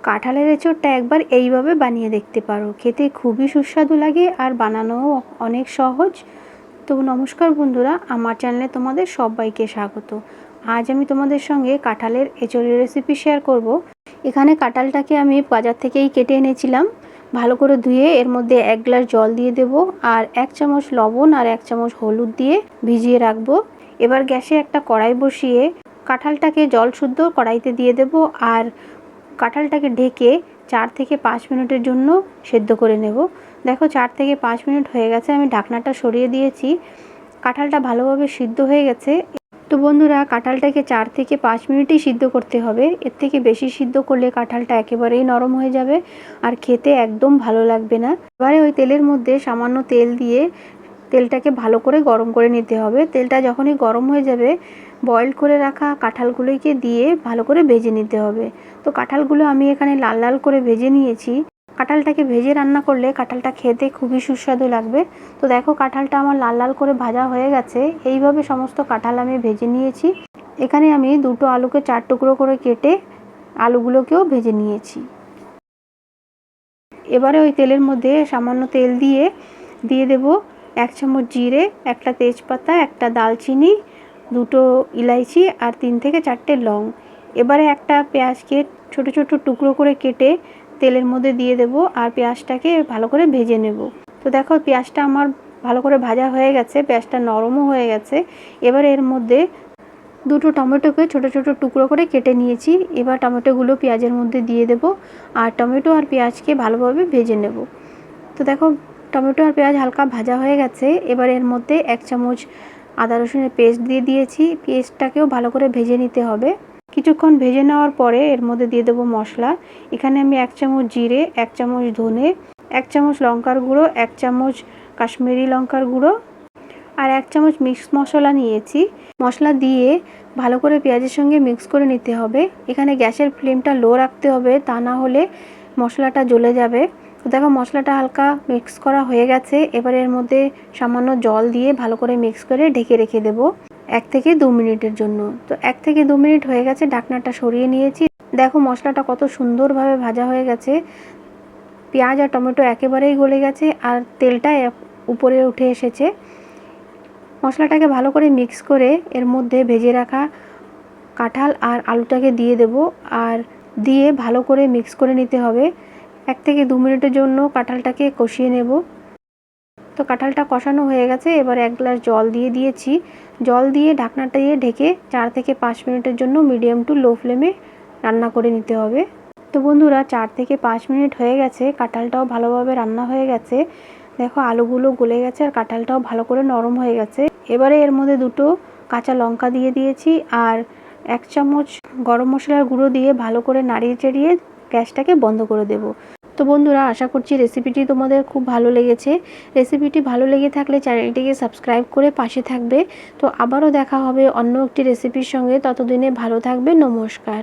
কাঁঠালের এঁচোড়টা একবার এইভাবে বানিয়ে দেখতে পারো, খেতে খুবই সুস্বাদু লাগে আর বানানোও অনেক সহজ। তো নমস্কার বন্ধুরা, আমার চ্যানেলে তোমাদের সবাইকে স্বাগত। আজ আমি তোমাদের সঙ্গে কাঁঠালের এঁচোড়ের রেসিপি শেয়ার করব। এখানে কাঁঠালটাকে আমি বাজার থেকেই কেটে এনেছিলাম, ভালো করে ধুয়ে এর মধ্যে 1 গ্লাস জল দিয়ে দেব আর 1 চামচ লবণ আর 1 চামচ হলুদ দিয়ে ভিজিয়ে রাখবো। এবার গ্যাসে একটা কড়াই বসিয়ে কাঁঠালটাকে জল শুদ্ধ কড়াইতে দিয়ে দেব আর কাঁঠালটাকে ঢেকে 4 থেকে 5 মিনিটের জন্য সেদ্ধ করে নেব। দেখো 4 থেকে 5 মিনিট হয়ে গেছে, আমি ঢাকনাটা সরিয়ে দিয়েছি। কাঁঠালটা ভালোভাবে সিদ্ধ হয়ে গেছে। তো বন্ধুরা, কাঁঠালটাকে 4 থেকে 5 মিনিটই সিদ্ধ করতে হবে, এর থেকে বেশি সিদ্ধ করলে কাঁঠালটা একেবারেই নরম হয়ে যাবে আর খেতে একদম ভালো লাগবে না। এবারে ওই তেলের মধ্যে সামান্য তেল দিয়ে তেলটাকে ভালো করে গরম করে নিতে হবে। তেলটা যখনই গরম হয়ে যাবে, বয়েল করে রাখা কাঁঠালগুলোকে দিয়ে ভালো করে ভেজে নিতে হবে। তো কাঁঠালগুলো আমি এখানে লাল লাল করে ভেজে নিয়েছি। কাঁঠালটাকে ভেজে রান্না করলে কাঁঠালটা খেতে খুবই সুস্বাদু লাগবে। তো দেখো, কাঁঠালটা আমার লাল লাল করে ভাজা হয়ে গেছে। এইভাবে সমস্ত কাঁঠাল আমি ভেজে নিয়েছি। এখানে আমি 2টো আলুকে 4 টুকরো করে কেটে আলুগুলোকেও ভেজে নিয়েছি। এবারে ওই তেলের মধ্যে সামান্য তেল দিয়ে দেব 1 চামচ জিরে, একটা তেজপাতা, একটা দালচিনি, 2টো ইলাইচি আর 3 থেকে 4টে লং। এবারে একটা পেঁয়াজকে ছোট ছোট টুকরো করে কেটে তেলের মধ্যে দিয়ে দেব আর পেঁয়াজটাকে ভালো করে ভেজে নেব। তো দেখো, পেঁয়াজটা আমার ভালো করে ভাজা হয়ে গেছে, পেঁয়াজটা নরমও হয়ে গেছে। এবার এর মধ্যে 2টো টমেটোকে ছোট ছোট টুকরো করে কেটে নিয়েছি। এবার টমেটোগুলো পেঁয়াজের মধ্যে দিয়ে দেব আর টমেটো আর পেঁয়াজকে ভালোভাবে ভেজে নেব। তো দেখো, টমেটো আর পেঁয়াজ হালকা ভাজা হয়ে গেছে। এবার এর মধ্যে 1 চামচ আদা রসুনের পেস্ট দিয়ে দিয়েছি। পেস্টটাকেও ভালো করে ভেজে নিতে হবে। কিছুক্ষণ ভেজে নেওয়ার পরে এর মধ্যে দিয়ে দেবো মশলা। এখানে আমি 1 চামচ জিরে, 1 চামচ ধনে, 1 চামচ লঙ্কার গুঁড়ো, 1 চামচ কাশ্মীরি লঙ্কার গুঁড়ো আর 1 চামচ মিক্স মশলা নিয়েছি। মশলা দিয়ে ভালো করে পেঁয়াজের সঙ্গে মিক্স করে নিতে হবে। এখানে গ্যাসের ফ্লেমটা লো রাখতে হবে, তা না হলে মশলাটা জ্বলে যাবে। তো দেখো, মশলাটা হালকা মিক্স করা হয়ে গেছে। এবার এর মধ্যে সামান্য জল দিয়ে ভালো করে মিক্স করে ঢেকে রেখে দেব 1 থেকে 2 মিনিটের জন্য। তো 1 থেকে 2 মিনিট হয়ে গেছে, ঢাকনাটা সরিয়ে নিয়েছি। দেখো, মশলাটা কত সুন্দরভাবে ভাজা হয়ে গেছে। পেঁয়াজ আর টমেটো একেবারেই গলে গেছে আর তেলটা উপরে উঠে এসেছে। মশলাটাকে ভালো করে মিক্স করে এর মধ্যে ভেজে রাখা কাঁঠাল আর আলুটাকে দিয়ে দেব আর দিয়ে ভালো করে মিক্স করে নিতে হবে। 1 থেকে 2 মিনিটের জন্য কাঁঠালটাকে কষিয়ে নেব। তো কাঁঠালটা কষানো হয়ে গেছে। এবার 1 গ্লাস জল দিয়ে দিয়েছি। জল দিয়ে ঢাকনাটা দিয়ে ঢেকে 4 থেকে 5 মিনিটের জন্য মিডিয়াম টু লো ফ্লেমে রান্না করে নিতে হবে। তো বন্ধুরা, 4 থেকে 5 মিনিট হয়ে গেছে, কাঁঠালটাও ভালোভাবে রান্না হয়ে গেছে। দেখো, আলুগুলো গলে গেছে আর কাঁঠালটাও ভালো করে নরম হয়ে গেছে। এবারে এর মধ্যে 2টো কাঁচা লঙ্কা দিয়ে দিয়েছি আর 1 চামচ গরম মশলার গুঁড়ো দিয়ে ভালো করে নাড়িয়ে চাড়িয়ে গ্যাসটাকে বন্ধ করে দেব। তো বন্ধুরা, আশা করছি রেসিপিটি তোমাদের খুব ভালো লেগেছে। রেসিপিটি ভালো লেগে থাকলে চ্যানেলটিকে সাবস্ক্রাইব করে পাশে থাকবে। তো আবারও দেখা হবে অন্য একটি রেসিপির সঙ্গে। ততদিনে ভালো থাকবে। নমস্কার।